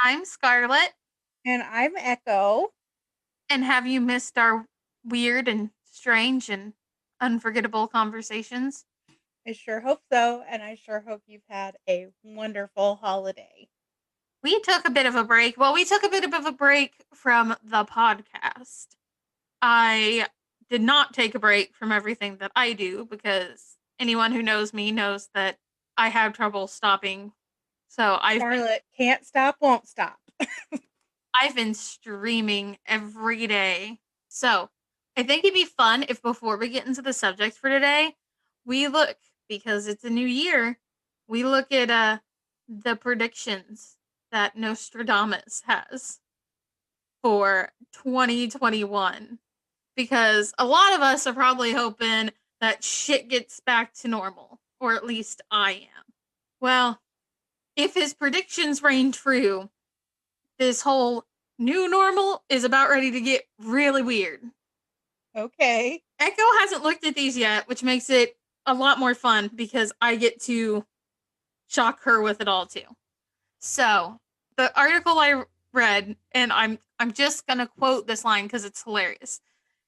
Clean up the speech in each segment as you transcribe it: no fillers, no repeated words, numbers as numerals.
I'm Scarlett, And I'm Echo. and have you missed our weird and strange and unforgettable conversations? I sure hope so. And I sure hope you've had a wonderful holiday. We took a bit of a break. Well, we took a bit of a break from the podcast. I did not take a break from everything that I do because anyone who knows me knows that I have trouble stopping. So Scarlett can't stop, won't stop. I've been streaming every day. So I think it'd be fun if before we get into the subject for today, we look because it's a new year. We look at the predictions that Nostradamus has for 2021 because a lot of us are probably hoping that shit gets back to normal, or at least I am. Well, if his predictions reign true, this whole new normal is about ready to get really weird. Okay. Echo hasn't looked at these yet, which makes it a lot more fun because I get to shock her with it all too. So, the article I read, and I'm just gonna quote this line because it's hilarious.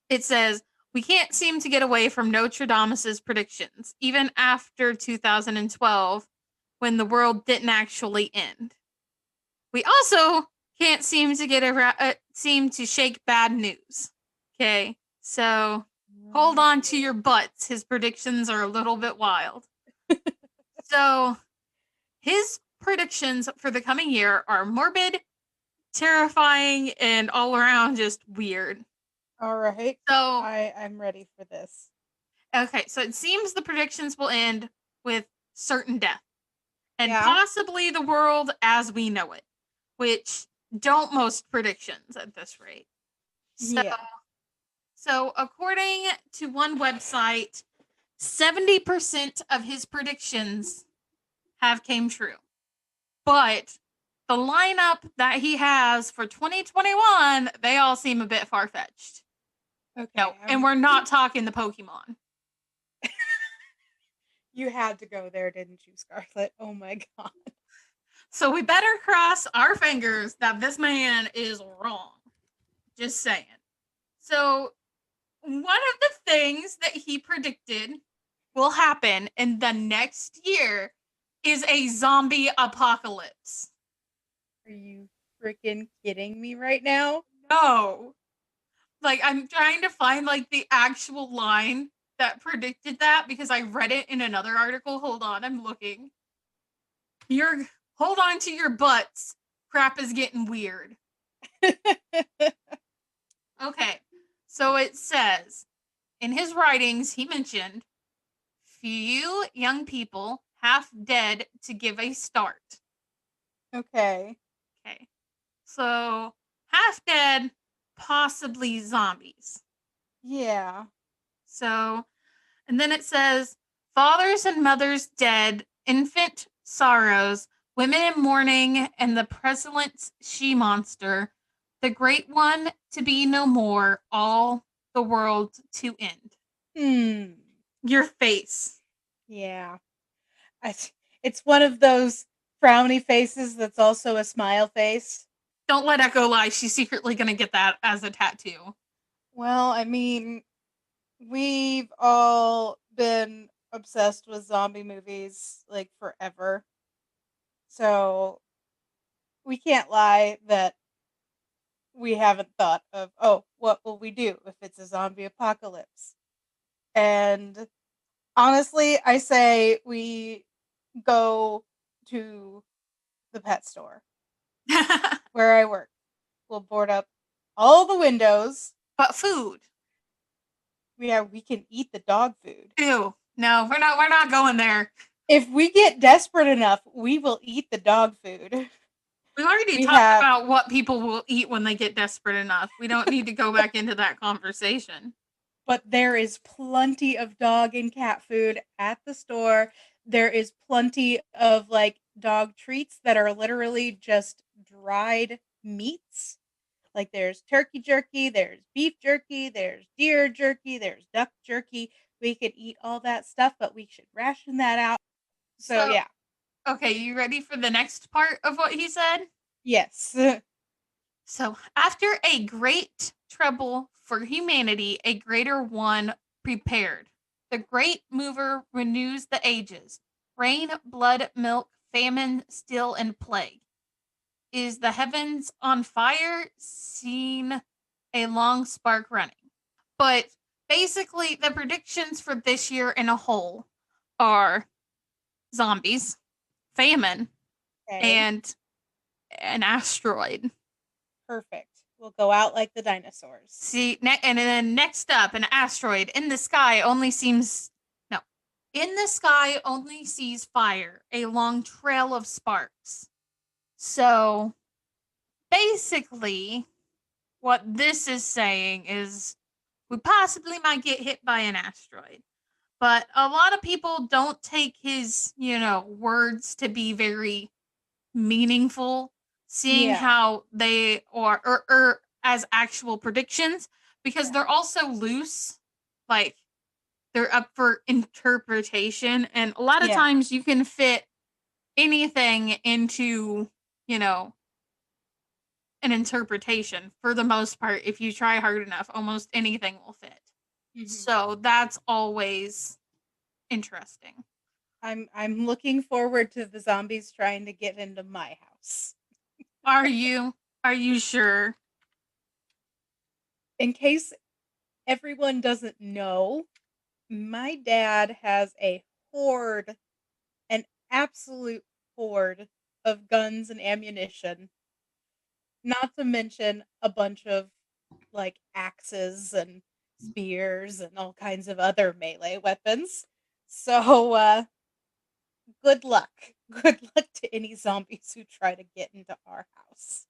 It says, "We can't seem to get away from Nostradamus's predictions, even after 2012, when the world didn't actually end. We also can't seem to seem to shake bad news." Okay, so hold Oh, on to dear. your butts. His predictions are a little bit wild. So his predictions for the coming year are morbid, terrifying, and all around just weird. All right. So I'm ready for this. okay, so it seems the predictions will end with certain death and Yeah. possibly the world as we know it, which don't most predictions at this rate. So Yeah. So, according to one website, 70% of his predictions have came true. But the lineup that he has for 2021, they all seem a bit far-fetched. No, Okay. and we're not talking the Pokemon. You had to go there, didn't you, Scarlett? Oh my god. So we better cross our fingers that this man is wrong. Just saying. So, one of the things that he predicted will happen in the next year is a zombie apocalypse. Are you freaking kidding me right now? No. Like, I'm trying to find like the actual line that predicted that because I read it in another article. Hold on, I'm looking. You're hold on to your butts. Crap is getting weird. Okay. So it says in his writings he mentioned few young people half dead to give a start. Okay. Okay. So half dead, possibly zombies. Yeah. So, and then it says fathers and mothers dead, infant sorrows, women in mourning, and the pestilent she monster, the great one to be no more, all the world to end. Hmm. Your face. Yeah. I, it's one of those frowny faces that's also a smile face. Don't let Echo lie. She's secretly going to get that as a tattoo. Well, I mean, we've all been obsessed with zombie movies like forever. So we can't lie that we haven't thought of, oh, what will we do if it's a zombie apocalypse? And honestly, I say we go to the pet store where I work. We'll board up all the windows. But food. We can eat the dog food. Ew. No, we're not going there. If we get desperate enough, we will eat the dog food. We already We talked have, about what people will eat when they get desperate enough. We don't need to go back into that conversation. but there is plenty of dog and cat food at the store. There is plenty of like dog treats that are literally just dried meats. Like there's turkey jerky, there's beef jerky, there's deer jerky, there's duck jerky. We could eat all that stuff, but we should ration that out. So So, yeah. okay, you ready for the next part of what he said? Yes. So, after a great trouble for humanity, a greater one prepared. The great mover renews the ages. Rain, blood, milk, famine, still, and plague. Is the heavens on fire? Seen a long spark running. But basically, the predictions for this year in a whole are zombies, famine, Okay. and an asteroid. Perfect. We'll go out like the dinosaurs. See, and then next up, an asteroid in the sky only seems no, in the sky only sees fire, a long trail of sparks. So basically, what this is saying is we possibly might get hit by an asteroid. But a lot of people don't take his, words to be very meaningful, seeing Yeah. how they are or as actual predictions because Yeah. they're also loose, like they're up for interpretation, and a lot of Yeah. times you can fit anything into, you know, an interpretation for the most part. If you try hard enough, almost anything will fit. Mhm. So that's always interesting. I'm looking forward to the zombies trying to get into my house. Are you? Are you sure? In case everyone doesn't know, my dad has a hoard, an absolute hoard of guns and ammunition, not to mention a bunch of like axes and spears and all kinds of other melee weapons. So, good luck. Good luck to any zombies who try to get into our house.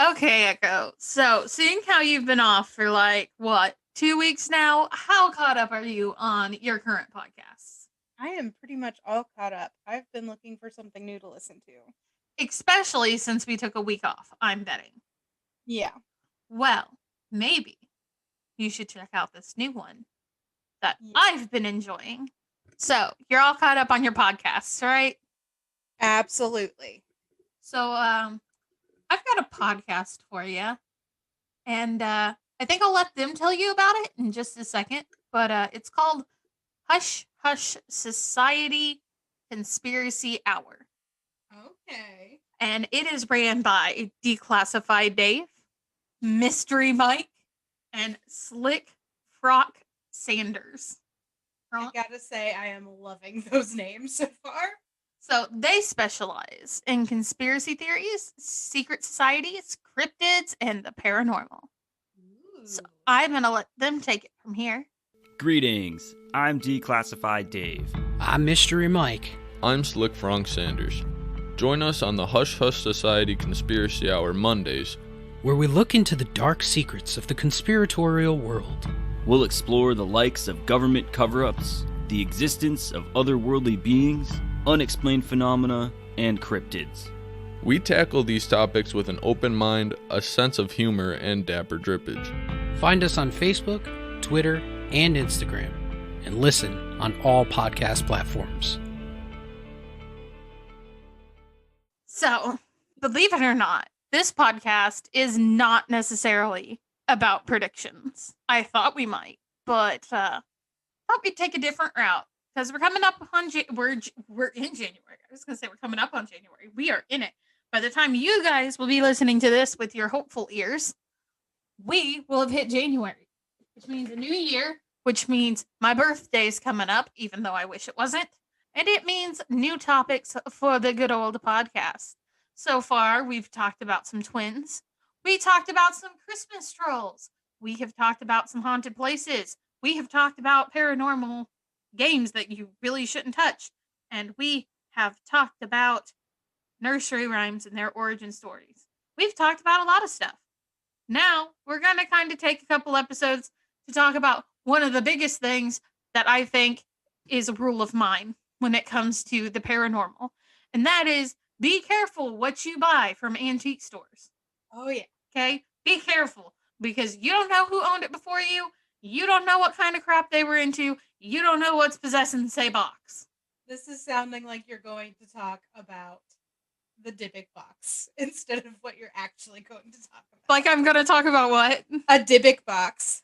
Okay, Echo. So, seeing how you've been off for like what, 2 weeks now, how caught up are you on your current podcasts? I am pretty much all caught up. I've been looking for something new to listen to. Especially since we took a week off, I'm betting. Yeah. Well, maybe you should check out this new one that Yeah. I've been enjoying. So, you're all caught up on your podcasts, right? Absolutely. So, I've got a podcast for you, and I think I'll let them tell you about it in just a second. But it's called Hush Hush Society Conspiracy Hour. Okay. And it is ran by Declassified Dave, Mystery Mike, and Slick Frock Sanders. I gotta say, I am loving those names so far. So they specialize in conspiracy theories, secret societies, cryptids, and the paranormal. So Ooh. I'm going to let them take it from here. Greetings, I'm Declassified Dave. I'm Mystery Mike. I'm Slick Frank Sanders. Join us on the Hush Hush Society Conspiracy Hour Mondays, where we look into the dark secrets of the conspiratorial world. We'll explore the likes of government cover-ups, the existence of otherworldly beings, unexplained phenomena, and cryptids. We tackle these topics with an open mind, a sense of humor, and dapper drippage. Find us on Facebook, Twitter, and Instagram, and listen on all podcast platforms. So, believe it or not, this podcast is not necessarily about predictions. I thought we might, but thought we'd take a different route because we're coming up on we're in January. I was gonna say we're coming up on January. We are in it. By the time you guys will be listening to this with your hopeful ears, we will have hit January, which means a new year, which means my birthday's coming up, even though I wish it wasn't. And it means new topics for the good old podcast. So far, we've talked about some twins. We talked about some Christmas trolls. We have talked about some haunted places. We have talked about paranormal games that you really shouldn't touch. And we have talked about nursery rhymes and their origin stories. We've talked about a lot of stuff. Now, we're going to kind of take a couple episodes to talk about one of the biggest things that I think is a rule of mine when it comes to the paranormal. And that is be careful what you buy from antique stores. Oh, yeah. Okay? Be careful because you don't know who owned it before you. You don't know what kind of crap they were into. You don't know what's possessing, say, box. This is sounding like you're going to talk about the Dybbuk box instead of what you're actually going to talk about. Like I'm gonna talk about what? A Dybbuk box.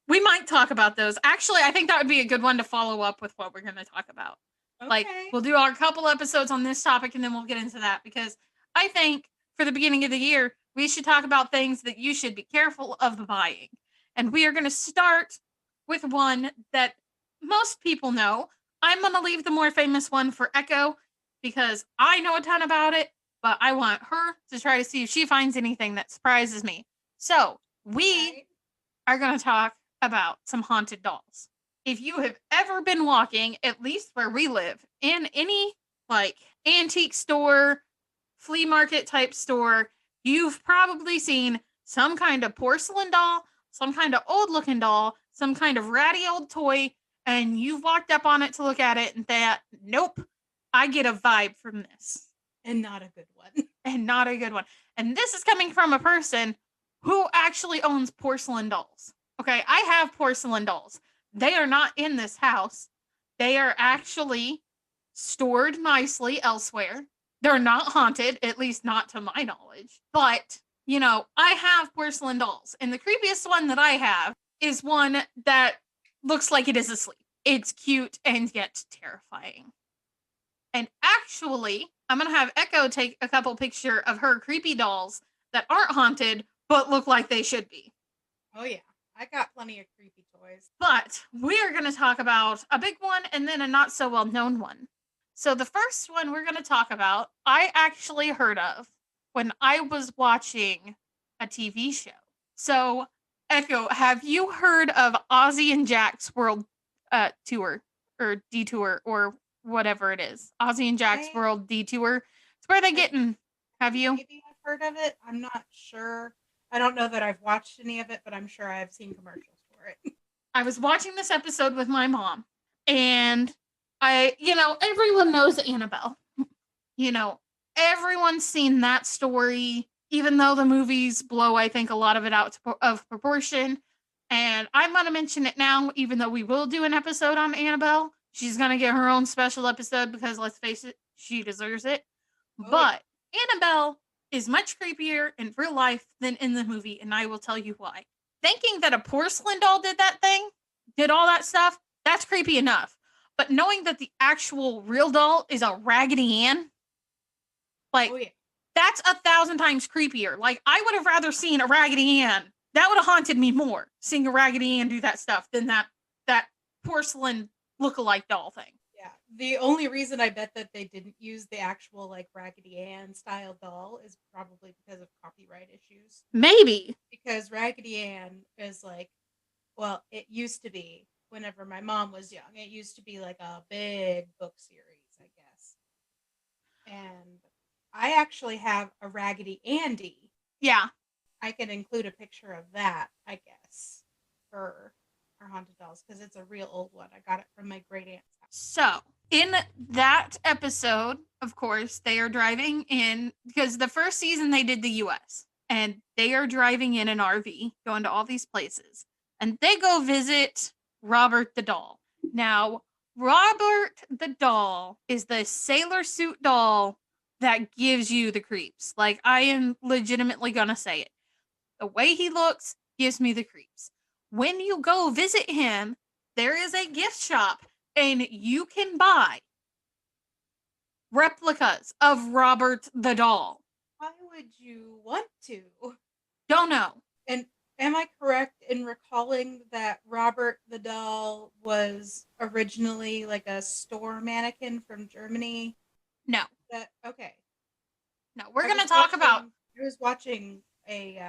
We might talk about those. Actually, I think that would be a good one to follow up with what we're gonna talk about. Okay. Like we'll do our couple episodes on this topic and then we'll get into that because I think for the beginning of the year, we should talk about things that you should be careful of buying. And we are going to start with one that most people know. I'm going to leave the more famous one for Echo because I know a ton about it, but I want her to try to see if she finds anything that surprises me. So we Okay. are going to talk about some haunted dolls. If you have ever been walking, at least where we live, in any like antique store, flea market type store, you've probably seen some kind of porcelain doll, some kind of old looking doll, some kind of ratty old toy, and you've walked up on it to look at it and thought, nope, I get a vibe from this. And not a good one. And not a good one. And this is coming from a person who actually owns porcelain dolls. Okay, I have porcelain dolls. They are not in this house. They are actually stored nicely elsewhere. They're not haunted, at least not to my knowledge. But, you know, I have porcelain dolls. And the creepiest one that I have is one that looks like it is asleep. It's cute and yet terrifying. And actually, I'm going to have Echo take a couple picture of her creepy dolls that aren't haunted, but look like they should be. Oh yeah. I got plenty of creepy toys. But we are going to talk about a big one and then a not so well known one. So the first one we're going to talk about, I actually heard of when I was watching a TV show. So, Echo, have you heard of Ozzy and Jack's World Tour or Detour or whatever it is? Ozzy and Jack's I- World Detour. It's where they get in. Have you? Maybe I've heard of it. I'm not sure. I don't know that I've watched any of it, but I'm sure I've seen commercials for it. I was watching this episode with my mom, and everyone knows Annabelle. Everyone's seen that story, even though the movies blow, I think, a lot of it out of proportion. And I'm going to mention it now, even though we will do an episode on Annabelle. She's going to get her own special episode because, let's face it, she deserves it. Oh, But Annabelle is much creepier in real life than in the movie, and I will tell you why. Thinking that a porcelain doll did that thing, did all that stuff, that's creepy enough. But knowing that the actual real doll is a Raggedy Ann, like, Oh yeah. that's 1,000 times creepier. Like, I would have rather seen a Raggedy Ann. That would have haunted me more, seeing a Raggedy Ann do that stuff, than that porcelain look-alike doll thing. Yeah. The only reason I bet that they didn't use the actual like Raggedy Ann style doll is probably because of copyright issues. Maybe. Because Raggedy Ann is like, well, it used to be whenever my mom was young. It used to be like a big book series, I guess. And I actually have a Raggedy Andy. Yeah. I can include a picture of that, I guess, for our haunted dolls because it's a real old one. I got it from my great aunt's house. So, in that episode, of course, they are driving in because the first season they did the US and they are driving in an RV, going to all these places, and they go visit Robert the doll. Now, Robert the doll is the sailor suit doll that gives you the creeps. Like, I am legitimately gonna say it. The way he looks gives me the creeps. When you go visit him, there is a gift shop and you can buy replicas of Robert the doll. Why would you want to? Don't know. And am I correct in recalling that Robert the doll was originally like a store mannequin from Germany? No. Okay. No. We're I going to was talk about. I was watching a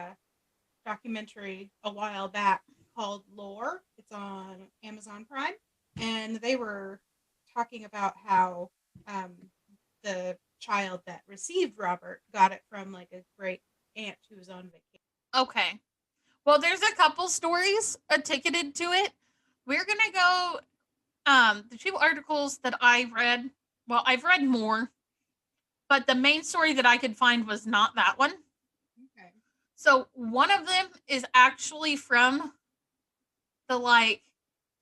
documentary a while back called Lore. It's on Amazon Prime, and they were talking about how the child that received Robert got it from like a great aunt who was on vacation. Okay. Well, there's a couple stories ticketed to it. We're going to go. The two articles that I read, well, I've read more, but the main story that I could find was not that one. Okay. So one of them is actually from the like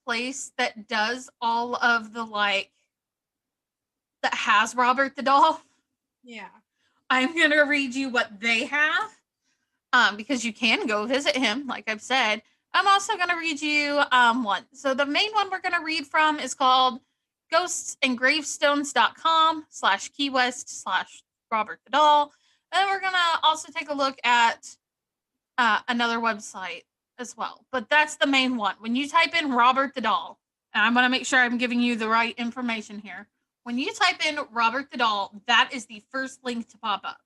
place that does all of the like has Robert the doll. Yeah. I'm going to read you what they have because you can go visit him, like I've said. I'm also going to read you one. So the main one we're going to read from is called ghostsandgravestones.com/Key West/Robert the Doll. And we're going to also take a look at another website as well. But that's the main one. When you type in Robert the Doll, and I'm going to make sure I'm giving you the right information here. When you type in Robert the Doll, that is the first link to pop up.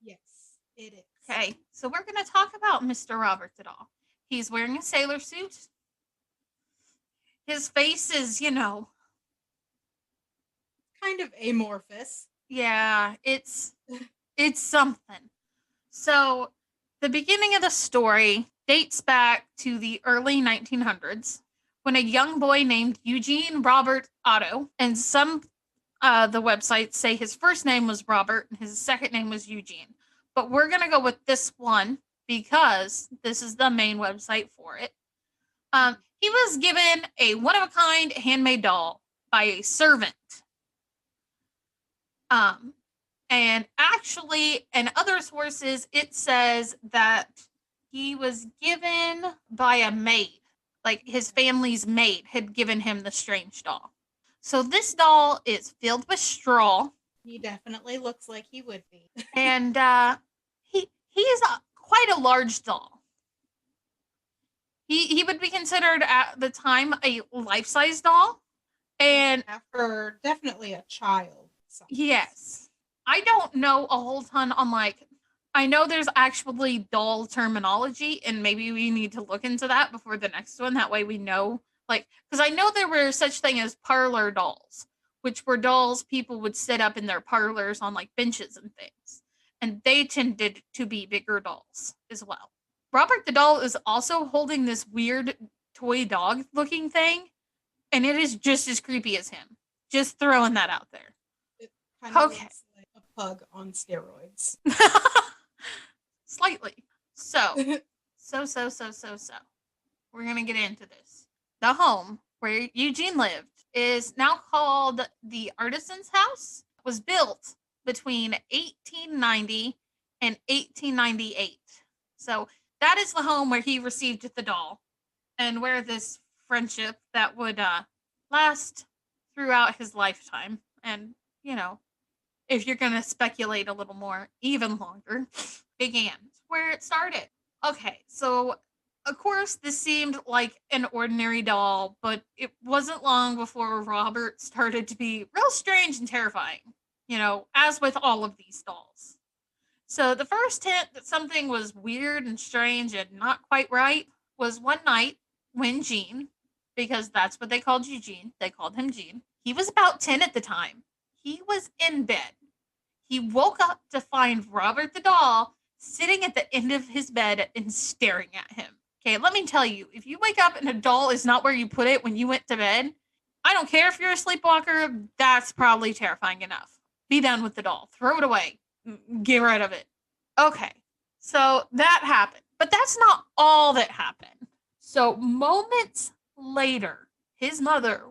Yes, it is. Okay, so we're going to talk about Mr. Robert the Doll. He's wearing a sailor suit. His face is, Kind of amorphous. yeah, it's something. So the beginning of the story dates back to the early 1900s when a young boy named Eugene Robert Otto, and some the websites say his first name was Robert and his second name was Eugene. But we're going to go with this one because this is the main website for it. He was given a one-of-a-kind handmade doll by a servant. And actually, in other sources, it says that he was given by a maid. Like his family's maid had given him the strange doll. So this doll is filled with straw. He definitely looks like he would be. And he is quite a large doll. He would be considered at the time a life-size doll. And for definitely a child. yes, I don't know a whole ton on I know there's actually doll terminology, and maybe we need to look into that before the next one. That way we know, because I know there were such thing as parlor dolls, which were dolls people would sit up in their parlors on benches and things. And they tended to be bigger dolls as well. Robert the doll is also holding this weird toy dog looking thing, and it is just as creepy as him. Just throwing that out there. It kind of Okay. looks like a pug on steroids. Slightly. So. We're going to get into this. The home where Eugene lived is now called the Artisan's House. It was built between 1890 and 1898. So that is the home where he received the doll and where this friendship that would last throughout his lifetime. And, if you're going to speculate a little more, even longer, began. Where it started. Okay, so of course this seemed like an ordinary doll, but it wasn't long before Robert started to be real strange and terrifying, as with all of these dolls. So the first hint that something was weird and strange and not quite right was one night when Gene, because that's what they called Eugene, they called him Gene. He was about 10 at the time. He was in bed. He woke up to find Robert the doll sitting at the end of his bed and staring at him. Okay, let me tell you, if you wake up and a doll is not where you put it when you went to bed, I don't care if you're a sleepwalker, that's probably terrifying enough. Be done with the doll. Throw it away. Get rid of it. Okay, so that happened. But that's not all that happened. So moments later, his mother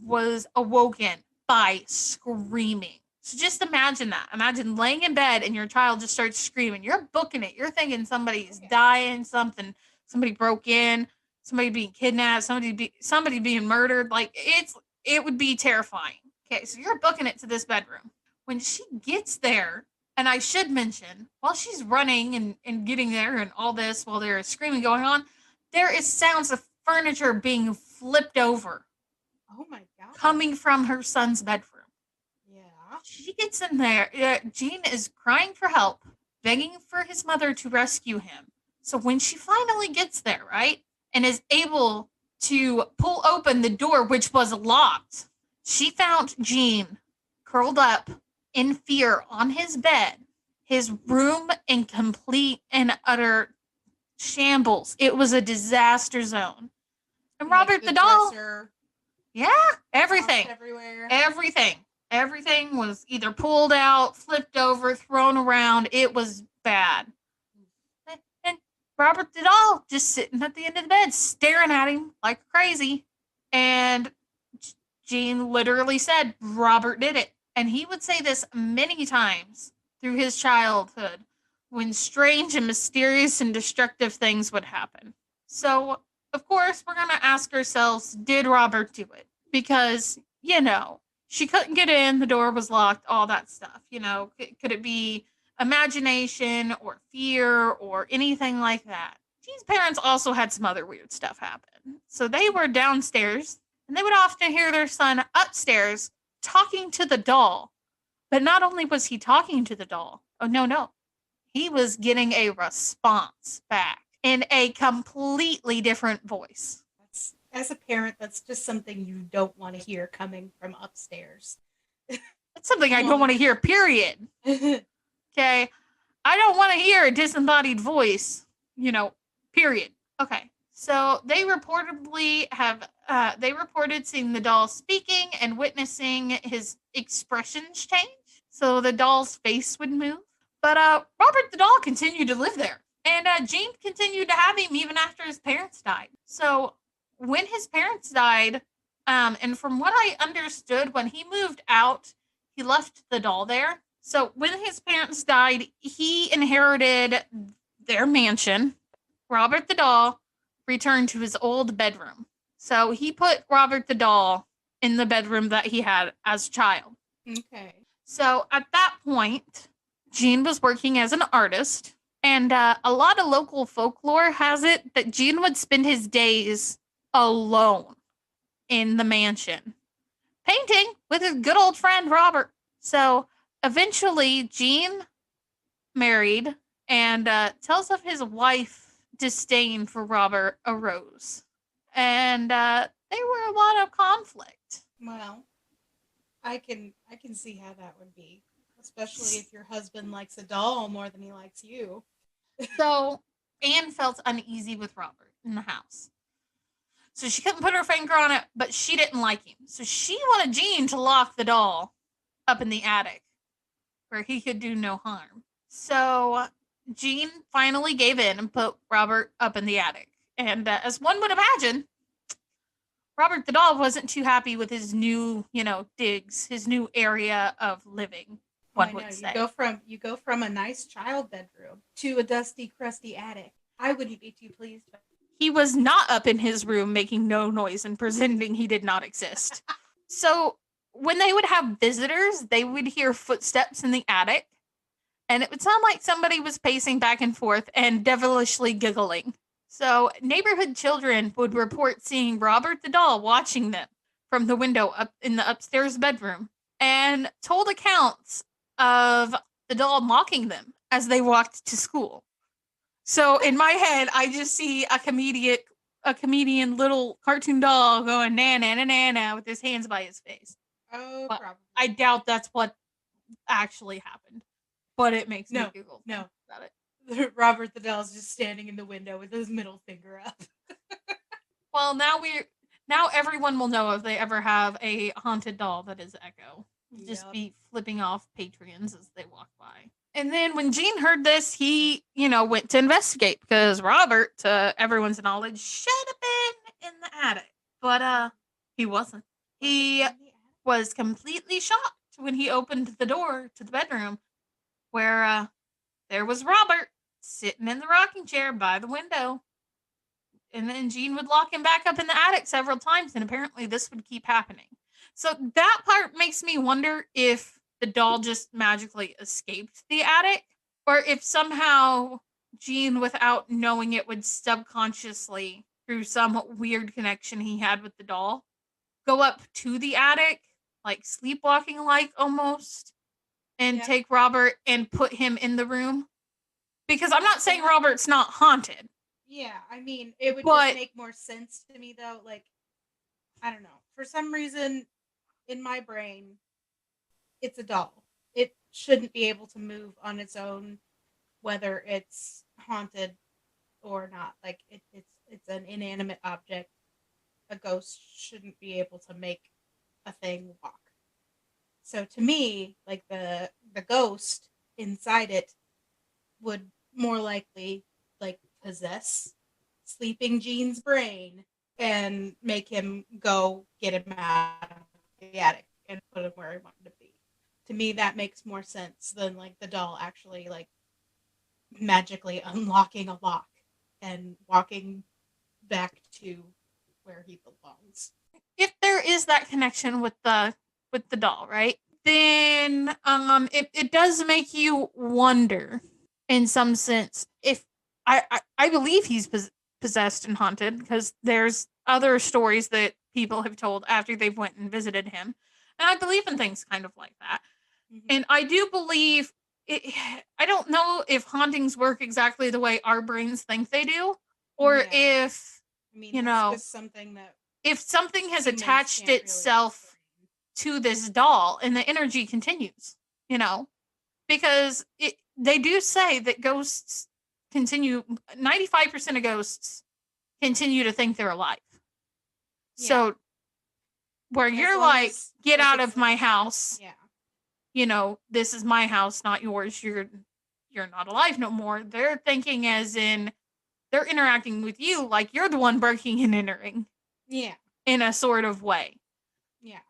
was awoken by screaming. So just imagine that. Imagine laying in bed and your child just starts screaming. You're booking it. You're thinking somebody's dying, somebody broke in, somebody being kidnapped, somebody being murdered. It would be terrifying. Okay, so you're booking it to this bedroom. When she gets there, and I should mention, while she's running and getting there and all this, while there is screaming going on, there is sounds of furniture being flipped over. Oh my God. Coming from her son's bedroom. Yeah. She gets in there. Gene is crying for help, begging for his mother to rescue him. So when she finally gets there, right, and is able to pull open the door, which was locked, she found Gene curled up in fear on his bed, his room in complete and utter shambles. It was a disaster zone. And Robert the doll, dresser, yeah, everything. everywhere. Everything was either pulled out, flipped over, thrown around. It was bad. And Robert the doll just sitting at the end of the bed, staring at him like crazy. And Gene literally said, Robert did it. And he would say this many times through his childhood when strange and mysterious and destructive things would happen. So, of course, we're going to ask ourselves, did Robert do it? Because, she couldn't get in, the door was locked, all that stuff. Could it be imagination or fear or anything like that? Jean's parents also had some other weird stuff happen. So they were downstairs, and they would often hear their son upstairs talking to the doll. But not only was he talking to the doll, oh, no, he was getting a response back in a completely different voice. As a parent, that's just something you don't want to hear coming from upstairs. It's something I don't want to hear, period. Okay? I don't want to hear a disembodied voice, period. Okay. So they reported seeing the doll speaking and witnessing his expressions change. So the doll's face would move. But Robert the doll continued to live there. And Jean continued to have him even after his parents died. So when his parents died, and from what I understood, when he moved out, he left the doll there. So when his parents died, he inherited their mansion. Robert the doll returned to his old bedroom. So he put Robert the doll in the bedroom that he had as a child. Okay. So at that point, Jean was working as an artist, and a lot of local folklore has it that Jean would spend his days alone in the mansion, painting with his good old friend Robert. So eventually, Jean married, and tells of his wife disdain for Robert arose, and there were a lot of conflict. Well, I can see how that would be, especially if your husband likes a doll more than he likes you. So Anne felt uneasy with Robert in the house. So she couldn't put her finger on it, but she didn't like him. So she wanted Jean to lock the doll up in the attic where he could do no harm. So Jean finally gave in and put Robert up in the attic. And as one would imagine, Robert the doll wasn't too happy with his new, digs, his new area of living. One would say. You go from a nice child bedroom to a dusty, crusty attic. I wouldn't be too pleased. He was not up in his room making no noise and pretending he did not exist. So when they would have visitors, they would hear footsteps in the attic, and it would sound like somebody was pacing back and forth and devilishly giggling. So neighborhood children would report seeing Robert the doll watching them from the window up in the upstairs bedroom, and told accounts of the doll mocking them as they walked to school. So in my head, I just see a comedian little cartoon doll going na na na na na with his hands by his face. Oh, But probably. I doubt that's what actually happened. But it makes me giggle. No. About it. Robert the doll's just standing in the window with his middle finger up. Well, now everyone will know if they ever have a haunted doll that is Echo. Just Yep. be flipping off Patreons as they walk by. And then when Jean heard this, he, went to investigate because Robert, to everyone's knowledge, should have been in the attic. But he wasn't. He was completely shocked when he opened the door to the bedroom where there was Robert sitting in the rocking chair by the window. And then Jean would lock him back up in the attic several times, and apparently this would keep happening. So that part makes me wonder if the doll just magically escaped the attic, or if somehow Jean, without knowing it, would subconsciously, through some weird connection he had with the doll, go up to the attic, like sleepwalking like almost, and Yeah. take Robert and put him in the room. Because I'm not saying Robert's not haunted. Yeah, I mean, it would But- just make more sense to me, though. Like, I don't know. For some reason, in my brain, it's a doll. It shouldn't be able to move on its own, whether it's haunted or not. Like, it's an inanimate object. A ghost shouldn't be able to make a thing walk. So to me, like the ghost inside it would more likely like possess sleeping Jean's brain and make him go get him out of the attic and put him where he wanted to be. To me, that makes more sense than like the doll actually like magically unlocking a lock and walking back to where he belongs. If there is that connection with the doll, right? Then it does make you wonder in some sense if I believe he's possessed and haunted, because there's other stories that people have told after they've went and visited him. And I believe in things kind of like that. Mhm. And I do believe it, I don't know if hauntings work exactly the way our brains think they do, or Yeah. if I mean, you that's know, just something that if something has humans attached can't really itself explain. to this doll and the energy continues, because they do say that ghosts continue, 95% of ghosts continue to think they're alive. Yeah. So where As you're long like, as, get like, out it's of my like- house, Yeah. this is my house, not yours. You're not alive no more. They're thinking as in they're interacting with you like you're the one breaking and entering Yeah. in a sort of way. Yeah.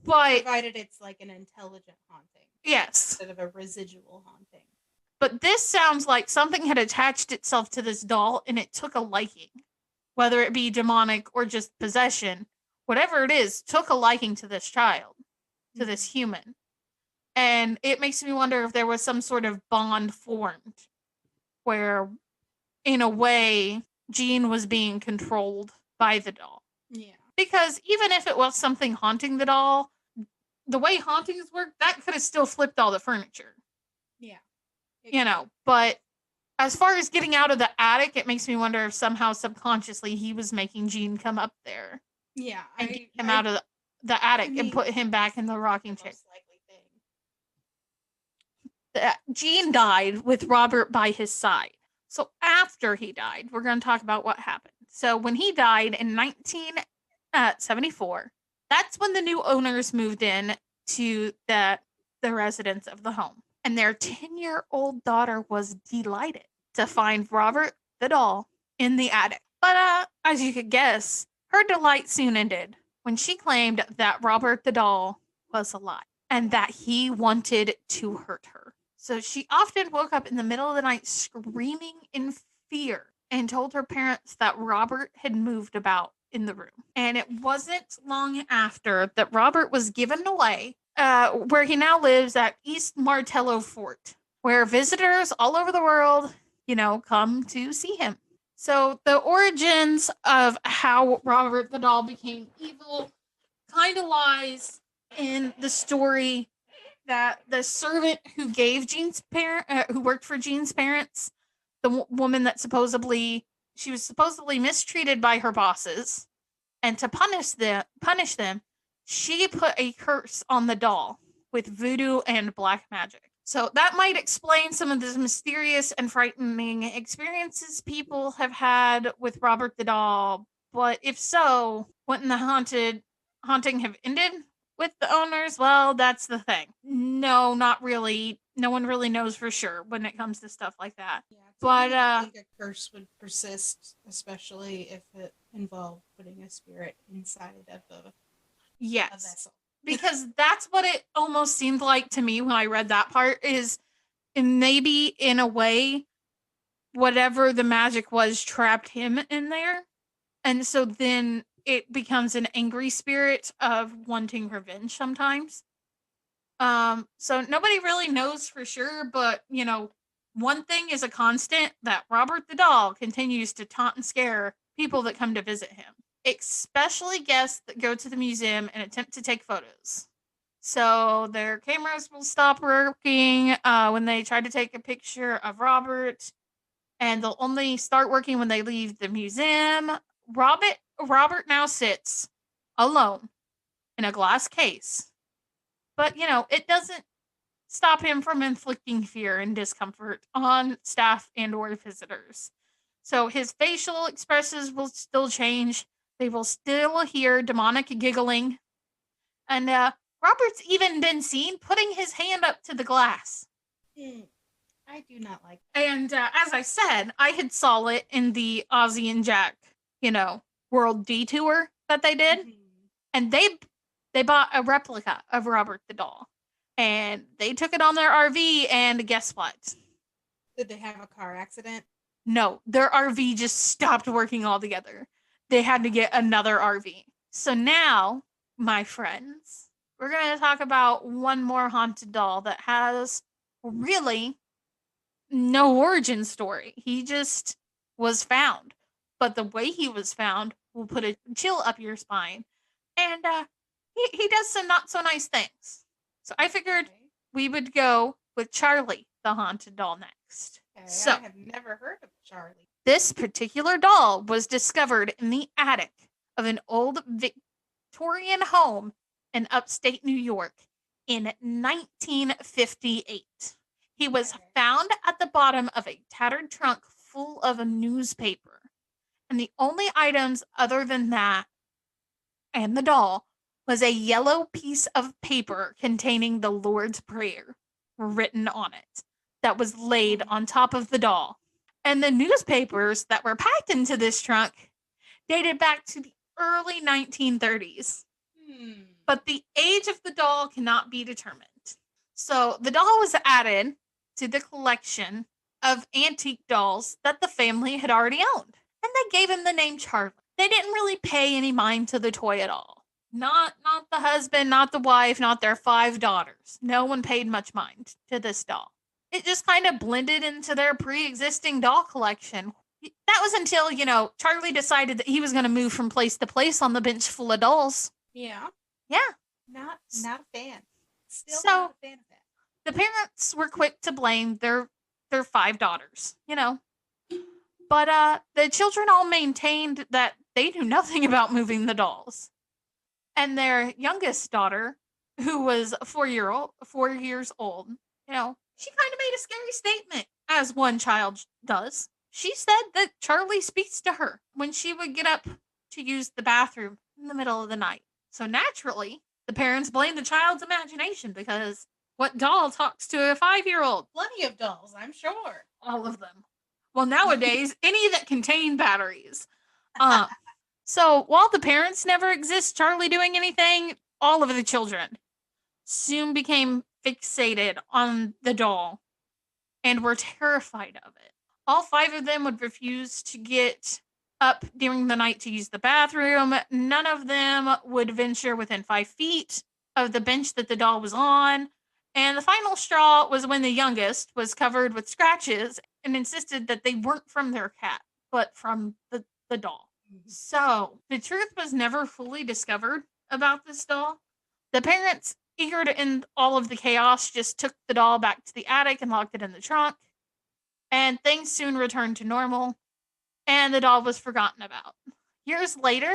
But Provided it's like an intelligent haunting yes, instead of a residual haunting. but this sounds like something had attached itself to this doll and it took a liking, whether it be demonic or just possession, whatever it is, took a liking to this child, to this human. And it makes me wonder if there was some sort of bond formed where, in a way, Jean was being controlled by the doll. Yeah. Because even if it was something haunting the doll, the way hauntings work, that could have still flipped all the furniture. Yeah. But as far as getting out of the attic, it makes me wonder if somehow subconsciously he was making Jean come up there Yeah. and get him out of the attic and put him back in the rocking chair. Most likely thing. Jean died with Robert by his side. So after he died, we're going to talk about what happened. So when he died in 1974, that's when the new owners moved in to the residence of the home. And their 10-year-old daughter was delighted to find Robert the doll in the attic. But as you could guess, her delight soon ended when she claimed that Robert the doll was alive and that he wanted to hurt her. So she often woke up in the middle of the night screaming in fear and told her parents that Robert had moved about in the room. And it wasn't long after that Robert was given away, where he now lives at East Martello Fort, where visitors all over the world, come to see him. So the origins of how Robert the doll became evil kind of lies in the story that the servant who gave Jean's who worked for Jean's parents, the woman that she was supposedly mistreated by her bosses, and to punish them, she put a curse on the doll with voodoo and black magic. So that might explain some of the mysterious and frightening experiences people have had with Robert the doll. But if so, wouldn't the haunting have ended with the owners? Well, that's the thing. No, not really. No one really knows for sure when it comes to stuff like that. Yeah, But I think a curse would persist, especially if it involved putting a spirit inside of a yes, vessel. because that's what it almost seemed like to me when I read that part, is maybe in a way whatever the magic was trapped him in there, and so then it becomes an angry spirit of wanting revenge sometimes. So nobody really knows for sure, but one thing is a constant, that Robert the doll continues to taunt and scare people that come to visit him, especially guests that go to the museum and attempt to take photos. So their cameras will stop working when they try to take a picture of Robert, and they'll only start working when they leave the museum. Robert now sits alone in a glass case, but it doesn't stop him from inflicting fear and discomfort on staff and or visitors. So his facial expressions will still change. They will still hear demonic giggling. And Robert's even been seen putting his hand up to the glass. I do not like that. And as I said, I had saw it in the Ozzy and Jack, World Detour that they did. Mhm. And they bought a replica of Robert the doll. And they took it on their RV, and guess what? Did they have a car accident? No, their RV just stopped working altogether. They had to get another RV. So now, my friends, we're going to talk about one more haunted doll that has really no origin story. He just was found. But the way he was found will put a chill up your spine. And he does some not so nice things. So I figured Okay. we would go with Charlie, the haunted doll, next. Okay, So I have never heard of Charlie. this particular doll was discovered in the attic of an old Victorian home in upstate New York in 1958. He was Okay. found at the bottom of a tattered trunk full of a newspaper. And the only items other than that and the doll was a yellow piece of paper containing the Lord's Prayer written on it that was laid on top of the doll. And the newspapers that were packed into this trunk dated back to the early 1930s. But the age of the doll cannot be determined. So the doll was added to the collection of antique dolls that the family had already owned. And they gave him the name Charlie. They didn't really pay any mind to the toy at all. Not the husband, not the wife, not their 5 daughters. No one paid much mind to this doll. It just kind of blended into their pre-existing doll collection. That was until, Charlie decided that he was going to move from place to place on the bench full of dolls. Yeah. Yeah. Not a fan. Still So- not a fan of that. The parents were quick to blame their 5 daughters, But the children all maintained that they knew nothing about moving the dolls. And their youngest daughter, who was 4 years old, she kind of made a scary statement, as one child does. She said that Charlie speaks to her when she would get up to use the bathroom in the middle of the night. So naturally, the parents blamed the child's imagination because what doll talks to a 5-year-old? Plenty of dolls, I'm sure. All of them. Well, nowadays, any that contain batteries. So while the parents never exist Charlie doing anything, all of the children soon became fixated on the doll and were terrified of it. All 5 of them would refuse to get up during the night to use the bathroom. None of them would venture within 5 feet of the bench that the doll was on. And the final straw was when the youngest was covered with scratches and insisted that they weren't from their cat, but from the doll. So the truth was never fully discovered about this doll. The parents, eager to end all of the chaos, just took the doll back to the attic and locked it in the trunk. And things soon returned to normal, and the doll was forgotten about. Years later,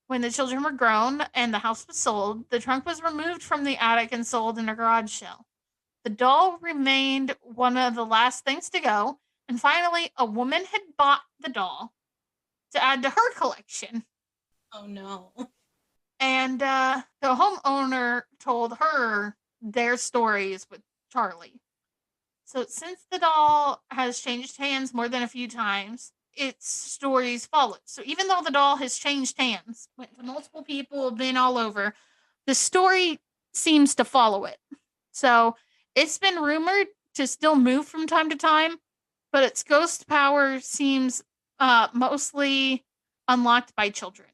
when the children were grown and the house was sold, the trunk was removed from the attic and sold in a garage sale. The doll remained one of the last things to go, and finally, a woman had bought the doll to add to her collection. Oh no. And the homeowner told her their stories with Charlie. So since the doll has changed hands more than a few times, its stories follow. So even though the doll has changed hands, went to multiple people, been all over, the story seems to follow it. So it's been rumored to still move from time to time, but its ghost power seems mostly unlocked by children.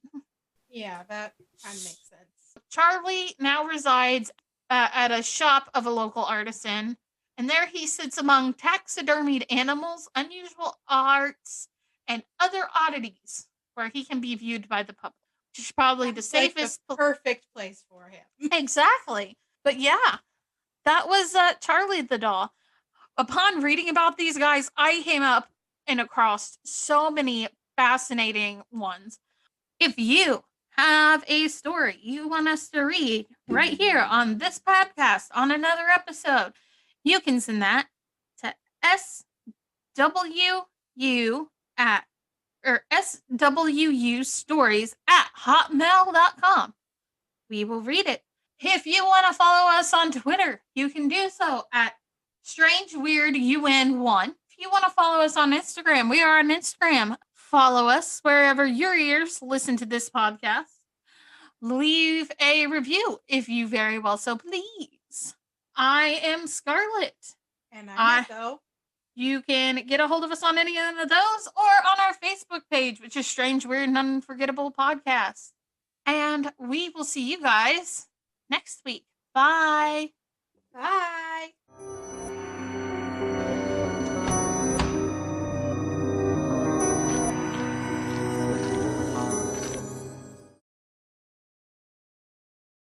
Yeah, that kind of makes sense. Charlie now resides at a shop of a local artisan, and there he sits among taxidermied animals, unusual arts, and other oddities where he can be viewed by the public, which is probably the That's like safest. perfect place for him. Exactly. But yeah, that was Charlie the doll. Upon reading about these guys, I came up and across so many fascinating ones. If you have a story you want us to read right here on this podcast on another episode, you can send that to swustories@hotmail.com. We will read it. If you want to follow us on Twitter, you can do so at StrangeWeirdUN1. If you want to follow us on Instagram, we are on Instagram. Follow us wherever your ears listen to this podcast. Leave a review if you very well so please. I am Scarlett. And I- I'm Echo. You can get a hold of us on any of those or on our Facebook page, which is Strange, Weird, and Unforgettable Podcast. And we will see you guys next week. Bye. Bye.